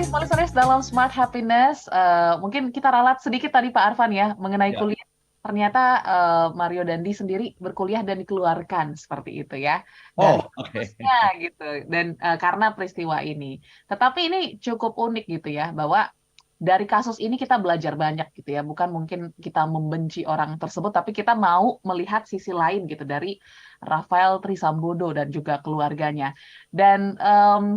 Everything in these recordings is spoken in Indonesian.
Small Listeners dalam Smart Happiness, mungkin kita ralat sedikit tadi Pak Arfan ya mengenai Ya. kuliah. Ternyata Mario Dandi sendiri berkuliah dan dikeluarkan seperti itu ya dari Oh, oke. kampusnya gitu dan karena peristiwa ini. Tetapi ini cukup unik gitu ya bahwa dari kasus ini kita belajar banyak gitu ya. Bukan mungkin kita membenci orang tersebut, tapi kita mau melihat sisi lain gitu dari Rafael Trisambodo dan juga keluarganya. Dan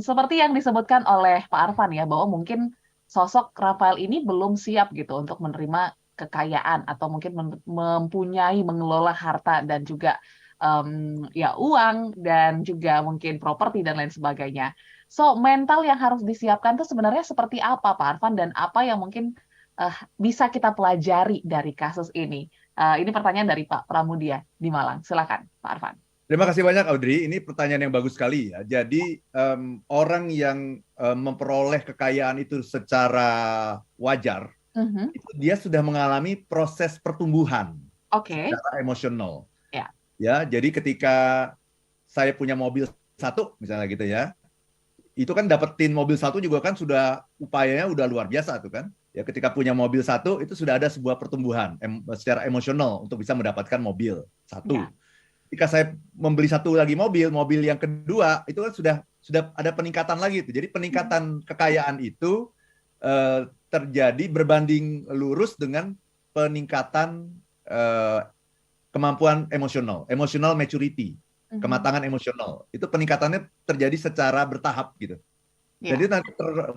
seperti yang disebutkan oleh Pak Arfan ya, bahwa mungkin sosok Rafael ini belum siap gitu untuk menerima kekayaan atau mungkin mempunyai mengelola harta dan juga ya uang dan juga mungkin properti dan lain sebagainya. So mental yang harus disiapkan itu sebenarnya seperti apa Pak Arfan dan apa yang mungkin bisa kita pelajari dari kasus ini? Ini pertanyaan dari Pak Pramudia di Malang. Silakan Pak Arfan. Terima kasih banyak Audrey. Ini pertanyaan yang bagus sekali ya. Jadi orang yang memperoleh kekayaan itu secara wajar, Mhm. itu dia sudah mengalami proses pertumbuhan Oke. secara emosional. Ya. Ya, jadi ketika saya punya mobil satu, misalnya gitu ya, itu kan dapetin mobil satu juga kan sudah upayanya udah luar biasa tuh kan. Ya, ketika punya mobil satu itu sudah ada sebuah pertumbuhan secara emosional untuk bisa mendapatkan mobil satu. Ya. Ketika saya membeli satu lagi mobil, mobil yang kedua itu kan sudah ada peningkatan lagi itu. Jadi peningkatan kekayaan itu terjadi berbanding lurus dengan peningkatan eh, kemampuan emosional, emotional maturity, Mhm. kematangan emosional. Itu peningkatannya terjadi secara bertahap gitu. Dan Ya. itu nanti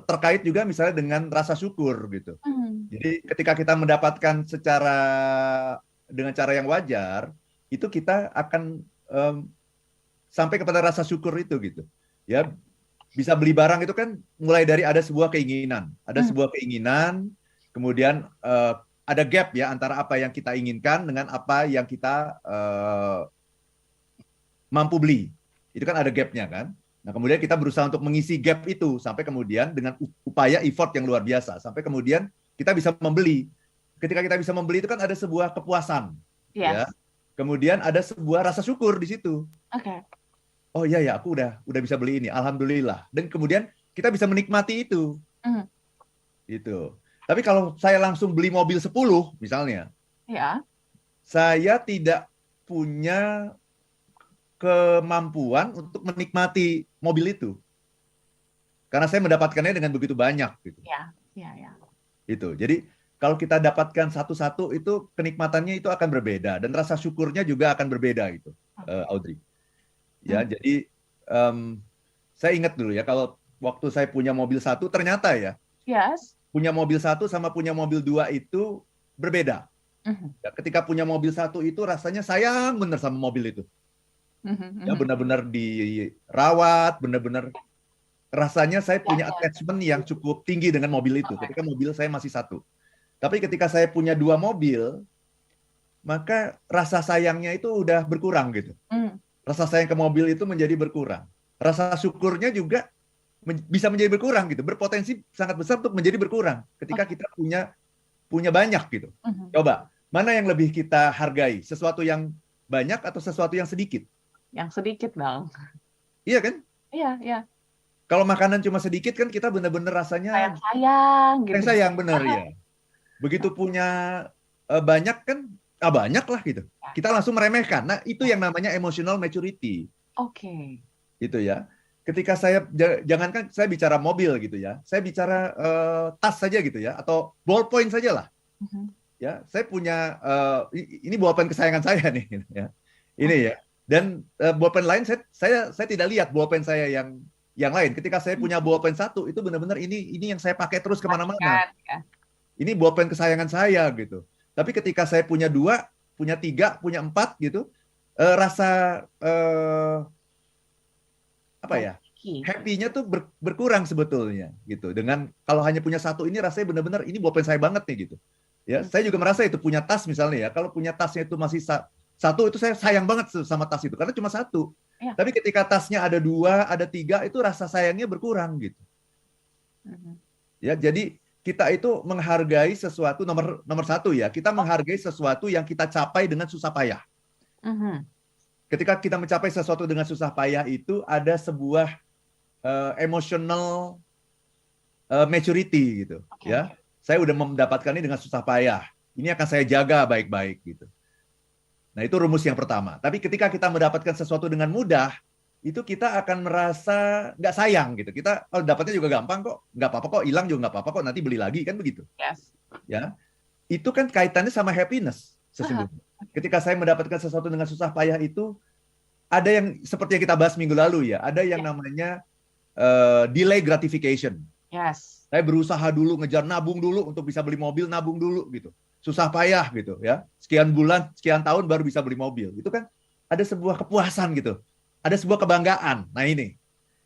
terkait juga misalnya dengan rasa syukur gitu. Mhm. Jadi ketika kita mendapatkan dengan cara yang wajar, itu kita akan em, sampai kepada rasa syukur itu gitu. Ya, bisa beli barang itu kan mulai dari ada Mhm. sebuah keinginan, kemudian ada gap ya antara apa yang kita inginkan dengan apa yang kita mampu beli. Itu kan ada gapnya kan. Nah, kemudian kita berusaha untuk mengisi gap itu sampai kemudian dengan upaya effort yang luar biasa sampai kemudian kita bisa membeli. Ketika kita bisa membeli itu kan ada sebuah kepuasan, ya. Yes. Kemudian ada sebuah rasa syukur di situ. Oke. Oh iya ya, aku udah bisa beli ini, alhamdulillah. Dan kemudian kita bisa menikmati itu, Mhm. gitu. Tapi kalau saya langsung beli mobil 10 misalnya, Ya. saya tidak punya kemampuan untuk menikmati mobil itu. Karena saya mendapatkannya dengan begitu banyak gitu. Ya. Ya. Ya. Itu. Jadi kalau kita dapatkan satu-satu itu kenikmatannya itu akan berbeda dan rasa syukurnya juga akan berbeda gitu, Oke. Audrey. Ya, Mhm. jadi em, saya ingat dulu ya kalau waktu saya punya mobil satu ternyata ya Yes. punya mobil satu sama punya mobil dua itu berbeda. Mhm. Ya, ketika punya mobil satu itu rasanya sayang bener sama mobil itu. Mhm. Ya Mhm. benar-benar dirawat, benar-benar rasanya saya Ya. punya Ya. attachment yang cukup tinggi dengan mobil itu. Ketika mobil saya masih satu. Tapi ketika saya punya dua mobil, maka rasa sayangnya itu udah berkurang gitu. Mhm. Rasa sayang ke mobil itu menjadi berkurang. Rasa syukurnya juga bisa menjadi berkurang gitu. Berpotensi sangat besar untuk menjadi berkurang ketika Oke. kita punya punya banyak gitu. Mhm. Coba, mana yang lebih kita hargai? Sesuatu yang banyak atau sesuatu yang sedikit? Yang sedikit dong. Iya kan? Iya. Iya. Kalau makanan cuma sedikit kan kita benar-benar rasanya Sayang-sayang gitu. sayang bener ya. Begitu punya banyak kan, banyak lah gitu. Ya. Kita langsung meremehkan. Nah, itu Ya. yang namanya emotional maturity. Oke. Gitu ya. Ketika saya, jangankan saya bicara mobil gitu ya. Saya bicara tas saja gitu ya. Atau ballpoint saja lah. Mhm. Ya, saya punya, ini ballpen kesayangan saya nih. Gitu ya. Ini Oke. ya. Dan ballpen lain saya tidak lihat ballpen saya yang lain. Ketika saya punya ballpen satu, itu benar-benar ini yang saya pakai terus kemana-mana. Perhatikan ya. Ini bolpen kesayangan saya gitu. Tapi ketika saya punya dua, punya tiga, punya empat gitu, rasa apa ya? Memiliki. Happy-nya tuh berkurang sebetulnya gitu. Dengan kalau hanya punya satu ini rasanya benar-benar ini bolpen saya banget nih gitu. Ya, Mhm. saya juga merasa itu punya tas misalnya ya. Kalau punya tasnya itu masih satu itu saya sayang banget sama tas itu karena cuma satu. Ya. Tapi ketika tasnya ada dua, ada tiga itu rasa sayangnya berkurang gitu. Mhm. Ya, jadi kita itu menghargai sesuatu nomor nomor satu ya. Kita Oh. menghargai sesuatu yang kita capai dengan susah payah. Mhm. Ketika kita mencapai sesuatu dengan susah payah itu ada sebuah emotional maturity gitu, Oke. ya. Saya udah mendapatkan ini dengan susah payah. Ini akan saya jaga baik-baik gitu. Nah, itu rumus yang pertama. Tapi ketika kita mendapatkan sesuatu dengan mudah, itu kita akan merasa nggak sayang gitu. Kita kalau dapatnya juga gampang kok, nggak apa-apa kok, hilang juga nggak apa-apa kok, nanti beli lagi kan begitu. Yes. Ya, itu kan kaitannya sama happiness sesungguhnya. Ketika saya mendapatkan sesuatu dengan susah payah itu, ada yang seperti yang kita bahas minggu lalu ya, ada yang namanya delay gratification. Yes. Saya berusaha dulu, ngejar nabung dulu untuk bisa beli mobil, nabung dulu gitu. Susah payah gitu ya. Sekian bulan, sekian tahun baru bisa beli mobil. Itu kan ada sebuah kepuasan gitu. Ada sebuah kebanggaan. Nah ini,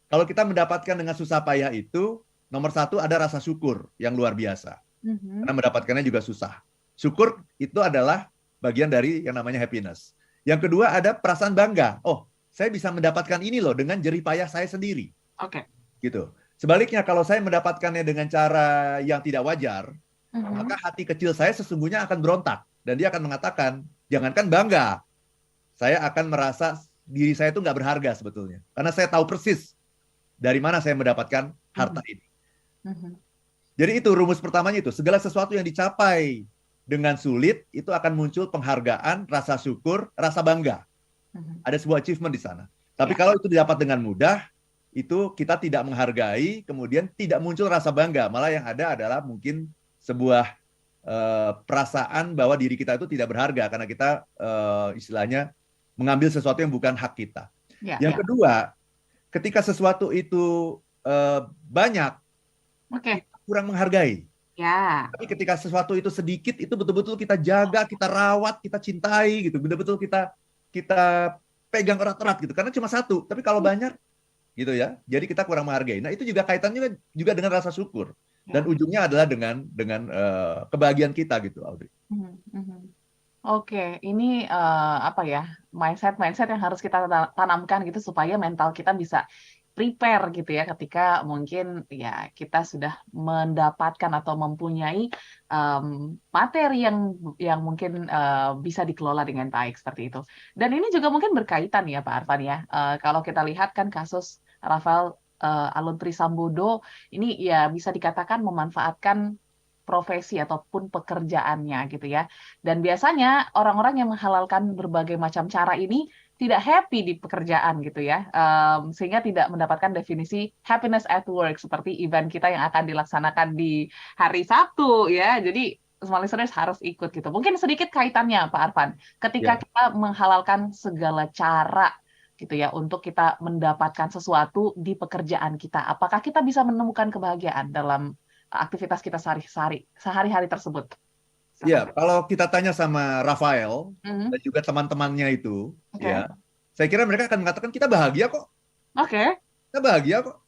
kalau kita mendapatkan dengan susah payah itu, nomor satu ada rasa syukur yang luar biasa. Karena mendapatkannya juga susah. Syukur itu adalah bagian dari yang namanya happiness. Yang kedua ada perasaan bangga. Oh, saya bisa mendapatkan ini loh dengan jerih payah saya sendiri. Oke. Gitu. Sebaliknya kalau saya mendapatkannya dengan cara yang tidak wajar, maka hati kecil saya sesungguhnya akan berontak. Dan dia akan mengatakan, jangankan bangga, saya akan merasa diri saya itu nggak berharga sebetulnya. Karena saya tahu persis dari mana saya mendapatkan harta ini. Jadi itu rumus pertamanya itu, segala sesuatu yang dicapai dengan sulit, itu akan muncul penghargaan, rasa syukur, rasa bangga. Ada sebuah achievement di sana. Tapi kalau itu didapat dengan mudah, itu kita tidak menghargai, kemudian tidak muncul rasa bangga. Malah yang ada adalah mungkin sebuah perasaan bahwa diri kita itu tidak berharga karena kita istilahnya mengambil sesuatu yang bukan hak kita. Yang kedua, ketika sesuatu itu banyak, kita kurang menghargai. Tapi ketika sesuatu itu sedikit, itu betul-betul kita jaga, kita rawat, kita cintai gitu. Betul-betul kita pegang erat-erat gitu. Karena cuma satu. Tapi kalau banyak, gitu ya. Jadi kita kurang menghargai. Nah itu juga kaitannya juga dengan rasa syukur. Dan ujungnya adalah dengan kebahagiaan kita gitu, Audrey. Oke, ini apa ya, mindset yang harus kita tanamkan gitu supaya mental kita bisa prepare gitu ya ketika mungkin ya kita sudah mendapatkan atau mempunyai materi yang mungkin bisa dikelola dengan baik seperti itu. Dan ini juga mungkin berkaitan ya Pak Arfan ya. Kalau kita lihat kan kasus Rafael Alun Trisambodo ini ya bisa dikatakan memanfaatkan profesi ataupun pekerjaannya gitu ya. Dan biasanya orang-orang yang menghalalkan berbagai macam cara ini tidak happy di pekerjaan gitu ya, sehingga tidak mendapatkan definisi happiness at work seperti event kita yang akan dilaksanakan di hari Sabtu ya. Jadi small listeners harus ikut gitu. Mungkin sedikit kaitannya Pak Arfan, ketika kita menghalalkan segala cara gitu ya untuk kita mendapatkan sesuatu di pekerjaan kita, apakah kita bisa menemukan kebahagiaan dalam aktivitas kita sehari-hari tersebut? Ya, kalau kita tanya sama Rafael dan juga teman-temannya itu, ya, saya kira mereka akan mengatakan kita bahagia kok. Kita bahagia kok.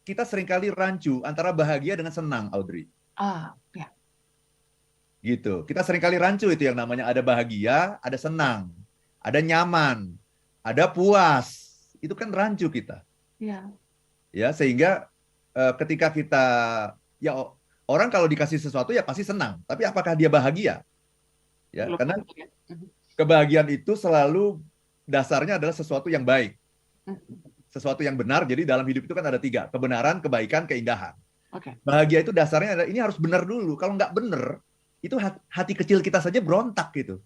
Kita seringkali rancu antara bahagia dengan senang, Audrey. Ya. Gitu. Kita seringkali rancu itu yang namanya ada bahagia, ada senang, ada nyaman, ada puas. Itu kan rancu kita. Ya. Ya, sehingga ketika kita orang kalau dikasih sesuatu ya pasti senang, tapi apakah dia bahagia? Ya, karena kebahagiaan itu selalu dasarnya adalah sesuatu yang baik, sesuatu yang benar. Jadi dalam hidup itu kan ada 3, kebenaran, kebaikan, keindahan. Bahagia itu dasarnya adalah ini harus benar dulu. Kalau nggak benar, itu hati kecil kita saja berontak gitu.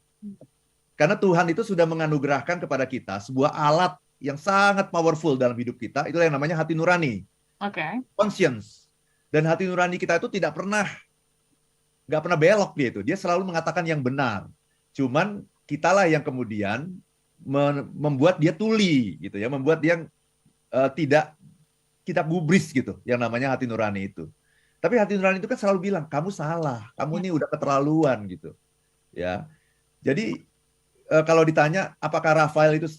Karena Tuhan itu sudah menganugerahkan kepada kita sebuah alat yang sangat powerful dalam hidup kita. Itulah yang namanya hati nurani, conscience. Dan hati nurani kita itu nggak pernah belok gitu. Dia selalu mengatakan yang benar. Cuman kitalah yang kemudian membuat dia tuli gitu ya, membuat dia tidak kita gubris gitu, yang namanya hati nurani itu. Tapi hati nurani itu kan selalu bilang kamu salah, kamu ini udah keterlaluan gitu. Ya. Jadi kalau ditanya apakah Rafael itu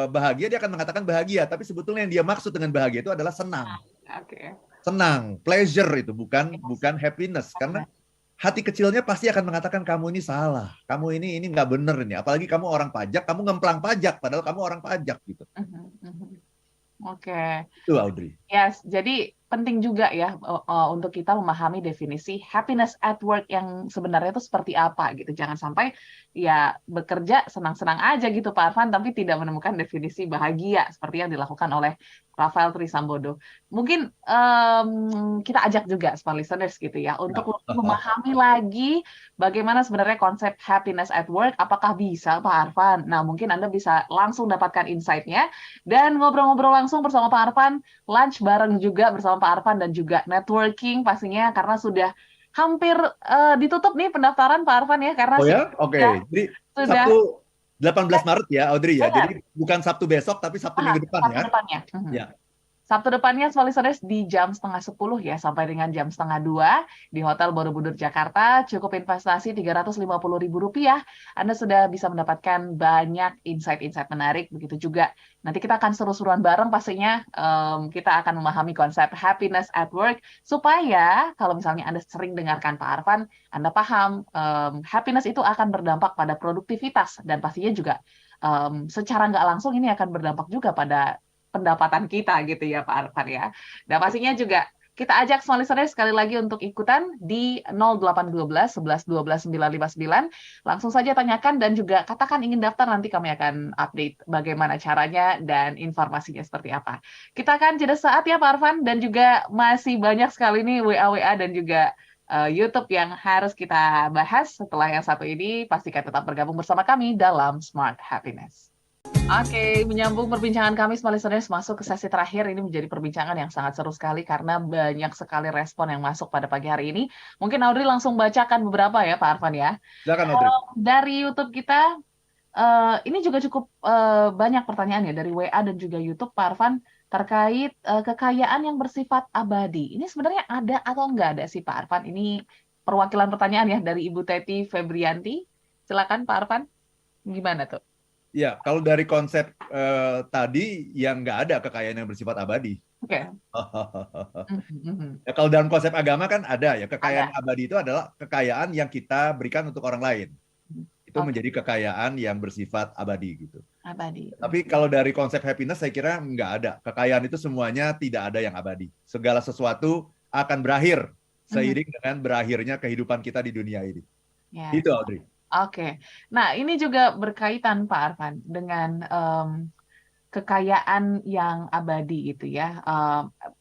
bahagia, dia akan mengatakan bahagia, tapi sebetulnya yang dia maksud dengan bahagia itu adalah senang. Senang, pleasure itu bukan happiness, karena hati kecilnya pasti akan mengatakan kamu ini salah, kamu ini nggak bener ini, apalagi kamu orang pajak, kamu ngemplang pajak padahal kamu orang pajak gitu. Itu Audrey. Yes, jadi penting juga ya untuk kita memahami definisi happiness at work yang sebenarnya itu seperti apa gitu. Jangan sampai ya bekerja senang-senang aja gitu Pak Arfan, tapi tidak menemukan definisi bahagia seperti yang dilakukan oleh Rafael Trisambodo. Mungkin kita ajak juga smart listeners gitu ya untuk lebih memahami lagi bagaimana sebenarnya konsep happiness at work. Apakah bisa Pak Arfan? Nah, mungkin Anda bisa langsung dapatkan insight-nya dan ngobrol-ngobrol langsung bersama Pak Arfan, lunch bareng juga bersama Pak Arfan dan juga networking pastinya karena sudah hampir ditutup nih pendaftaran Pak Arfan ya karena Oh ya? Oke. Jadi sudah Sabtu 18 Maret ya, Audrey ya. benar. Jadi bukan Sabtu besok, tapi Sabtu minggu depan Sabtu ya. depannya. Ya. Sabtu depannya small listeners di jam 11:30 ya sampai dengan jam 11:30 di Hotel Borobudur Jakarta. Cukup investasi Rp350.000. Anda sudah bisa mendapatkan banyak insight-insight menarik. Begitu juga nanti kita akan seru-seruan bareng pastinya. Kita akan memahami konsep happiness at work supaya kalau misalnya Anda sering dengarkan Pak Arfan, Anda paham happiness itu akan berdampak pada produktivitas dan pastinya juga secara nggak langsung ini akan berdampak juga pada pendapatan kita gitu ya Pak Arfan ya. Dan pastinya juga kita ajak semua listeners sekali lagi untuk ikutan di 0812 11 12 959. Langsung saja tanyakan dan juga katakan ingin daftar, nanti kami akan update bagaimana caranya dan informasinya seperti apa. Kita akan jeda saat ya Pak Arfan dan juga masih banyak sekali nih WA-WA dan juga YouTube yang harus kita bahas setelah yang satu ini. Pastikan tetap bergabung bersama kami dalam Smart Happiness. Oke, menyambung perbincangan kami, smart listeners, masuk ke sesi terakhir. Ini menjadi perbincangan yang sangat seru sekali karena banyak sekali respon yang masuk pada pagi hari ini. Mungkin Audrey langsung bacakan beberapa ya, Pak Arfan ya. Silakan Audrey. Dari YouTube kita, ini juga cukup banyak pertanyaan ya dari WA dan juga YouTube, Pak Arfan, terkait kekayaan yang bersifat abadi. Ini sebenarnya ada atau enggak ada sih, Pak Arfan? Ini perwakilan pertanyaan ya dari Ibu Teti Febrianti. Silakan, Pak Arfan. Gimana tuh? Ya, kalau dari konsep tadi yang nggak ada kekayaan yang bersifat abadi. Oke. Ya, kalau dalam konsep agama kan ada ya, kekayaan abadi itu adalah kekayaan yang kita berikan untuk orang lain. Itu menjadi kekayaan yang bersifat abadi gitu. Abadi. Tapi kalau dari konsep happiness saya kira nggak ada. Kekayaan itu semuanya tidak ada yang abadi. Segala sesuatu akan berakhir seiring dengan berakhirnya kehidupan kita di dunia ini. Ya. Itu Audrey. Oke. Nah, ini juga berkaitan Pak Arfan dengan kekayaan yang abadi gitu ya.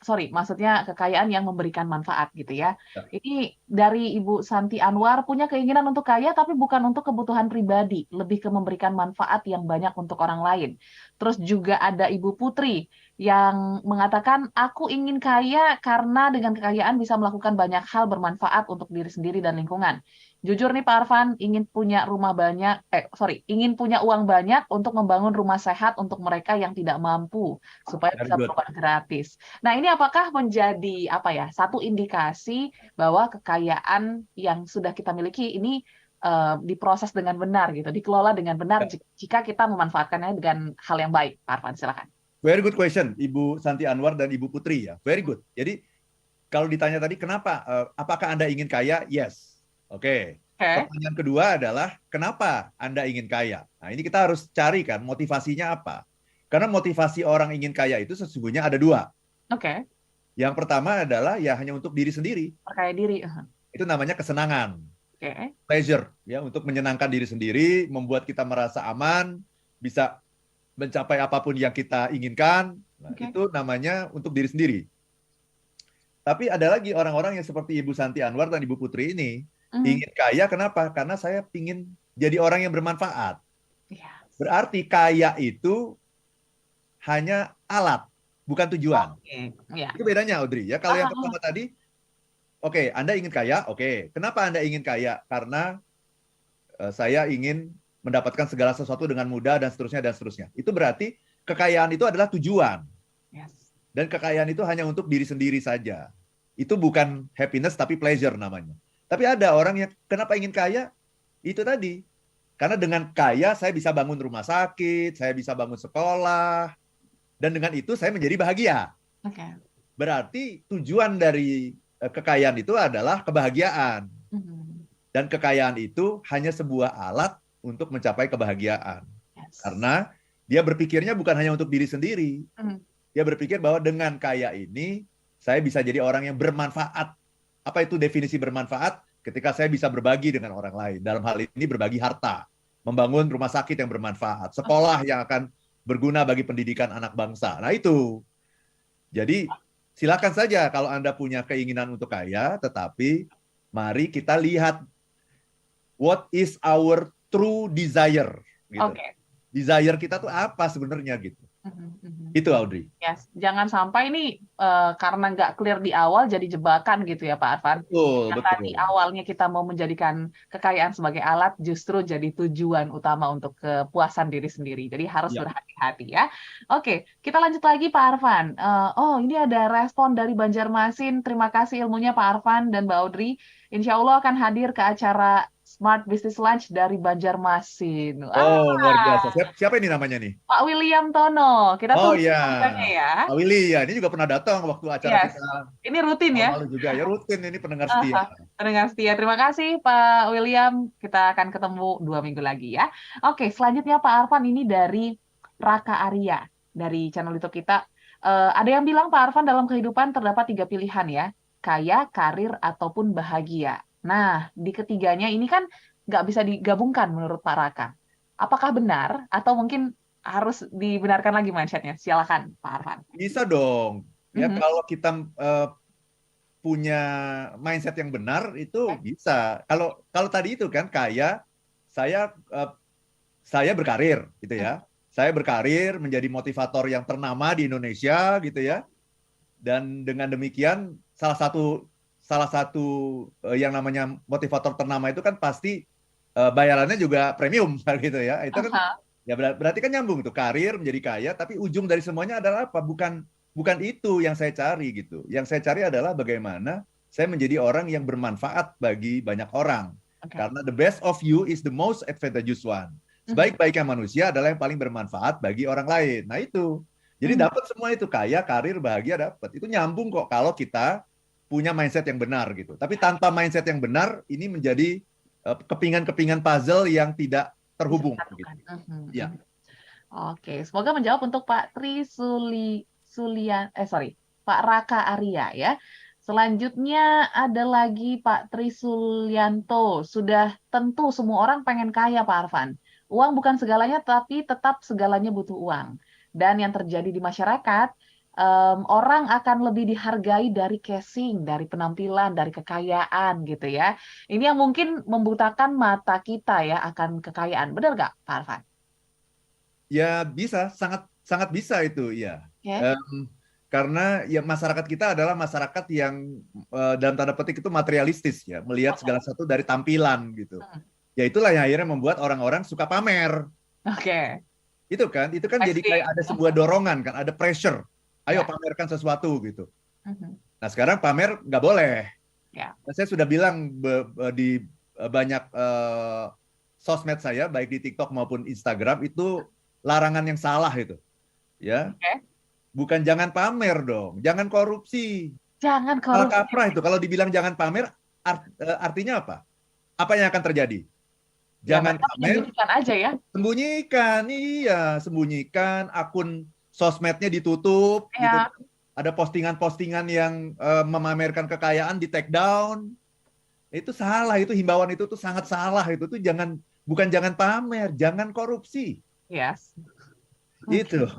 Sorry, maksudnya kekayaan yang memberikan manfaat gitu ya. Ini dari Ibu Santi Anwar, punya keinginan untuk kaya tapi bukan untuk kebutuhan pribadi, lebih ke memberikan manfaat yang banyak untuk orang lain. Terus juga ada Ibu Putri yang mengatakan, aku ingin kaya karena dengan kekayaan bisa melakukan banyak hal bermanfaat untuk diri sendiri dan lingkungan. Jujur nih Pak Arfan, ingin punya ingin punya uang banyak untuk membangun rumah sehat untuk mereka yang tidak mampu supaya bisa berobat gratis. Nah, ini apakah menjadi satu indikasi bahwa kekayaan yang sudah kita miliki ini diproses dengan benar gitu, dikelola dengan benar jika kita memanfaatkannya dengan hal yang baik. Pak Arfan, silakan. Very good question, Ibu Santi Anwar dan Ibu Putri ya. Very good. Jadi kalau ditanya tadi kenapa, apakah Anda ingin kaya? Yes. Oke. Pertanyaan kedua adalah kenapa Anda ingin kaya? Nah, ini kita harus cari kan motivasinya apa. Karena motivasi orang ingin kaya itu sesungguhnya ada dua. Oke. Yang pertama adalah ya hanya untuk diri sendiri. Perkaya diri. Itu namanya kesenangan. Pleasure, ya, untuk menyenangkan diri sendiri, membuat kita merasa aman, bisa mencapai apapun yang kita inginkan. Nah, itu namanya untuk diri sendiri. Tapi ada lagi orang-orang yang seperti Ibu Santi Anwar dan Ibu Putri ini, ingin kaya, kenapa? Karena saya ingin jadi orang yang bermanfaat. Berarti kaya itu hanya alat, bukan tujuan. Itu bedanya, Audrey. Ya, kalau yang pertama tadi, Anda ingin kaya, Kenapa Anda ingin kaya? Karena saya ingin mendapatkan segala sesuatu dengan mudah dan seterusnya. Itu berarti kekayaan itu adalah tujuan. Dan kekayaan itu hanya untuk diri sendiri saja. Itu bukan happiness tapi pleasure namanya. Tapi ada orang yang kenapa ingin kaya? Itu tadi. Karena dengan kaya saya bisa bangun rumah sakit, saya bisa bangun sekolah, dan dengan itu saya menjadi bahagia. Berarti tujuan dari kekayaan itu adalah kebahagiaan. Dan kekayaan itu hanya sebuah alat untuk mencapai kebahagiaan. Karena dia berpikirnya bukan hanya untuk diri sendiri. Dia berpikir bahwa dengan kaya ini, saya bisa jadi orang yang bermanfaat. Apa itu definisi bermanfaat? Ketika saya bisa berbagi dengan orang lain. Dalam hal ini berbagi harta. Membangun rumah sakit yang bermanfaat. Sekolah yang akan berguna bagi pendidikan anak bangsa. Nah itu. Jadi silakan saja kalau Anda punya keinginan untuk kaya, tetapi mari kita lihat what is our true desire gitu. Oke. Desire kita tuh apa sebenarnya gitu. Mhm, mhm. Itu Audrey. Yes. Jangan sampai ini karena nggak clear di awal jadi jebakan gitu ya Pak Arfan. Betul, Yang tadi betul. awalnya kita mau menjadikan kekayaan sebagai alat justru jadi tujuan utama untuk kepuasan diri sendiri. Jadi harus Ya. berhati-hati ya. Oke, kita lanjut lagi Pak Arfan. Oh, ini ada respon dari Banjarmasin. Terima kasih ilmunya Pak Arfan dan Mbak Audrey. Insya Allah akan hadir ke acara Smart Business Lunch dari Banjarmasin. Oh, luar biasa. Siapa ini namanya nih? Pak William Tono, kita Oh tunggu iya, semoga ya. Pak Willy ya. Ini juga pernah datang waktu acara Yes, kita ini rutin tahun ya. lalu juga. Ya rutin ini pendengar setia. Pendengar setia. Terima kasih Pak William. Kita akan ketemu 2 minggu lagi ya. Oke, selanjutnya Pak Arfan ini dari Raka Arya dari channel YouTube kita. Ada yang bilang Pak Arfan dalam kehidupan terdapat 3 pilihan ya, kaya, karir, ataupun bahagia. Nah, di ketiganya ini kan nggak bisa digabungkan menurut Pak Raka. Apakah benar atau mungkin harus dibenarkan lagi mindsetnya? Silakan Pak Arfan. Bisa dong. Ya Mhm. kalau kita punya mindset yang benar itu bisa. Kalau tadi itu kan kaya, saya berkarir gitu ya. Saya berkarir menjadi motivator yang ternama di Indonesia gitu ya. Dan dengan demikian salah satu yang namanya motivator ternama itu kan pasti bayarannya juga premium gitu ya. Itu kan Aha. ya berarti kan nyambung tuh, karir menjadi kaya, tapi ujung dari semuanya adalah apa? Bukan itu yang saya cari gitu. Yang saya cari adalah bagaimana saya menjadi orang yang bermanfaat bagi banyak orang. Oke. Karena the best of you is the most advantageous one. Sebaik-baiknya manusia adalah yang paling bermanfaat bagi orang lain. Nah itu. Jadi dapat semua itu, kaya, karir, bahagia dapat. Itu nyambung kok kalau kita punya mindset yang benar gitu. Tapi tanpa mindset yang benar, ini menjadi kepingan-kepingan puzzle yang tidak terhubung. Gitu. Ya. Oke, semoga menjawab untuk Pak Pak Raka Arya ya. Selanjutnya ada lagi Pak Tri Sulianto. Sudah tentu semua orang pengen kaya Pak Arfan. Uang bukan segalanya, tapi tetap segalanya butuh uang. Dan yang terjadi di masyarakat, orang akan lebih dihargai dari casing, dari penampilan, dari kekayaan gitu ya. Ini yang mungkin membutakan mata kita ya akan kekayaan. Benar nggak Pak Arfan? Ya bisa, sangat bisa itu ya. Ya. Karena ya masyarakat kita adalah masyarakat yang dalam tanda petik itu materialistis ya, melihat segala sesuatu dari tampilan gitu. Ya itulah yang akhirnya membuat orang-orang suka pamer. Oke. Itu kan jadi kayak ada sebuah dorongan kan, ada pressure. Ayo pamerkan sesuatu gitu. Nah sekarang pamer nggak boleh. Ya. Nah, saya sudah bilang di banyak sosmed saya, baik di TikTok maupun Instagram, itu larangan yang salah itu. Ya. Oke. Bukan jangan pamer dong, jangan korupsi. Jangan Salah korupsi. kaprah itu. Kalau dibilang jangan pamer, artinya apa? Apa yang akan terjadi? Ya, Jangan mereka pamer, menyembunyikan aja ya. sembunyikan. Iya, sembunyikan, akun sosmednya ditutup gitu. Ya. Ada postingan-postingan yang memamerkan kekayaan di take down. Itu salah, itu himbauan itu tuh sangat salah. Itu tuh bukan jangan pamer, jangan korupsi. Yes. Itu.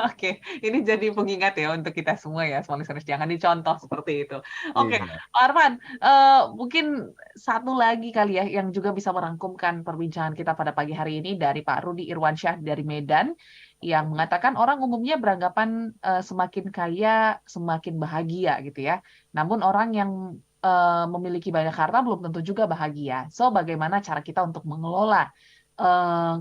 Oke, ini jadi pengingat ya untuk kita semua ya, semua listeners. Jangan dicontoh seperti itu. Oke, Iya. Pak Arfan, mungkin satu lagi kali ya yang juga bisa merangkumkan perbincangan kita pada pagi hari ini dari Pak Rudi Irwansyah dari Medan yang mengatakan orang umumnya beranggapan semakin kaya semakin bahagia gitu ya. Namun orang yang memiliki banyak harta belum tentu juga bahagia. So, bagaimana cara kita untuk mengelola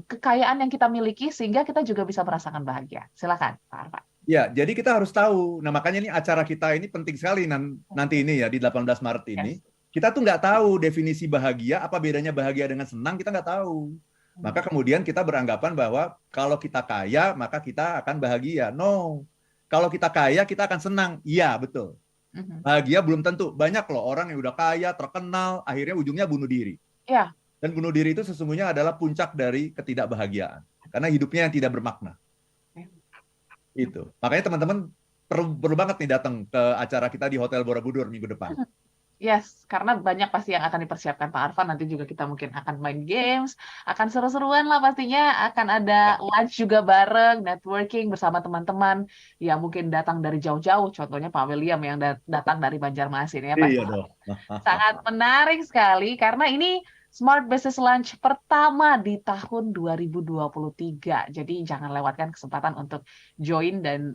kekayaan yang kita miliki sehingga kita juga bisa merasakan bahagia. Silakan, Pak Arfan. Ya, jadi kita harus tahu. Nah, makanya ini acara kita ini penting sekali nanti ini ya di 18 Maret ini. Kita tuh nggak tahu definisi bahagia, apa bedanya bahagia dengan senang, kita nggak tahu. Maka kemudian kita beranggapan bahwa kalau kita kaya, maka kita akan bahagia. No. Kalau kita kaya, kita akan senang. Iya, betul. Bahagia belum tentu. Banyak loh orang yang udah kaya, terkenal, akhirnya ujungnya bunuh diri. Ya. Dan bunuh diri itu sesungguhnya adalah puncak dari ketidakbahagiaan. Karena hidupnya yang tidak bermakna. Itu. Makanya teman-teman perlu banget nih datang ke acara kita di Hotel Borobudur minggu depan. Yes, karena banyak pasti yang akan dipersiapkan Pak Arfan. Nanti juga kita mungkin akan main games, akan seru-seruan lah pastinya. Akan ada lunch juga bareng, networking bersama teman-teman yang mungkin datang dari jauh-jauh. Contohnya Pak William yang datang dari Banjarmasin ya. Pasti Iya dong. sangat menarik sekali karena ini Smart Business Lunch pertama di tahun 2023. Jadi jangan lewatkan kesempatan untuk join dan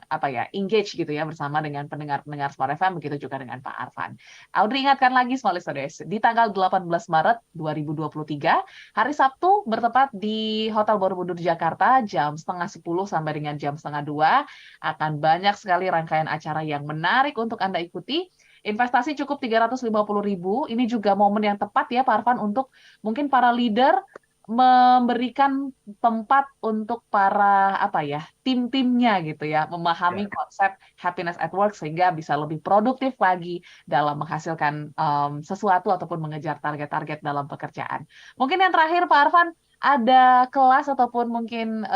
apa ya, engage gitu ya bersama dengan pendengar-pendengar Smart FM, begitu juga dengan Pak Arfan. Audrey ingatkan lagi Smart Listeners, di tanggal 18 Maret 2023, hari Sabtu bertepat di Hotel Borobudur Jakarta jam setengah 10 sampai dengan jam setengah 2 akan banyak sekali rangkaian acara yang menarik untuk Anda ikuti. Investasi cukup 350.000. Ini juga momen yang tepat ya Pak Arfan untuk mungkin para leader memberikan tempat untuk para apa ya, tim-timnya gitu ya, memahami Ya. konsep happiness at work sehingga bisa lebih produktif lagi dalam menghasilkan sesuatu ataupun mengejar target-target dalam pekerjaan. Mungkin yang terakhir Pak Arfan, ada kelas ataupun mungkin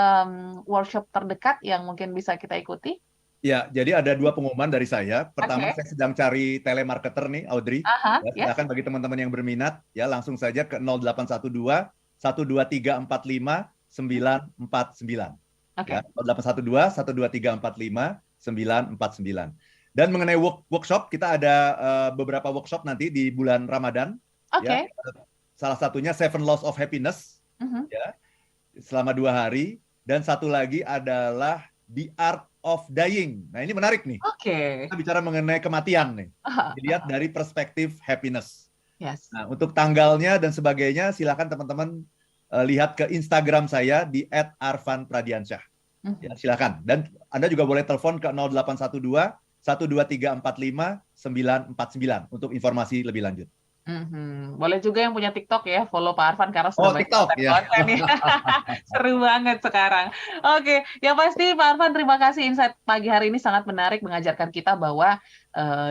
workshop terdekat yang mungkin bisa kita ikuti? Ya, jadi ada dua pengumuman dari saya. Pertama, Oke. saya sedang cari telemarketer nih, Audrey. Aha, Ya, yes. silakan bagi teman-teman yang berminat, ya langsung saja ke 0812 12345 949. Oke. Ya, 0812 12345 949. Dan mengenai workshop, kita ada beberapa workshop nanti di bulan Ramadan. Ya, Oke. salah satunya Seven Laws of Happiness, Mhm. ya, selama 2 hari. Dan satu lagi adalah The Art of Dying. Nah, ini menarik nih. Oke. Kita bicara mengenai kematian nih. Aha, Dilihat dari perspektif happiness. yes. Nah, untuk tanggalnya dan sebagainya, silakan teman-teman lihat ke Instagram saya di @arfanpradiansyah. Ya, Mhm. silakan. Dan Anda juga boleh telepon ke 0812 12345 949 untuk informasi lebih lanjut. Mhm. Boleh juga yang punya TikTok ya, follow Pak Arfan karena sudah Oh, banyak TikTok ya. konten-konten ya. Seru banget sekarang. Oke, yang pasti Pak Arfan terima kasih insight pagi hari ini sangat menarik mengajarkan kita bahwa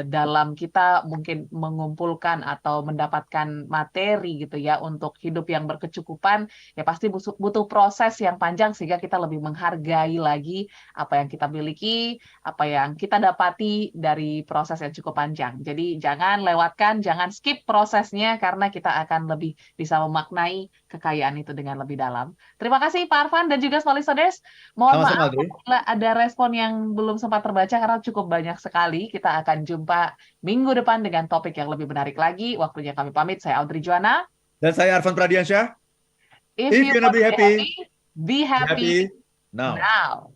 dalam kita mungkin mengumpulkan atau mendapatkan materi gitu ya untuk hidup yang berkecukupan, ya pasti butuh proses yang panjang sehingga kita lebih menghargai lagi apa yang kita miliki, apa yang kita dapati dari proses yang cukup panjang. Jadi jangan lewatkan, jangan skip prosesnya karena kita akan lebih bisa memaknai kekayaan itu dengan lebih dalam. Terima kasih Pak Arfan dan juga Small Listeners. Mohon Sama-sama, maaf Audrey. apabila ada respon yang belum sempat terbaca karena cukup banyak sekali. Kita akan jumpa minggu depan dengan topik yang lebih menarik lagi. Waktunya kami pamit. Saya Audrey Juana. Dan saya Arfan Pradiansyah. If If you you wanna want be to be happy, happy, be be happy happy now. now.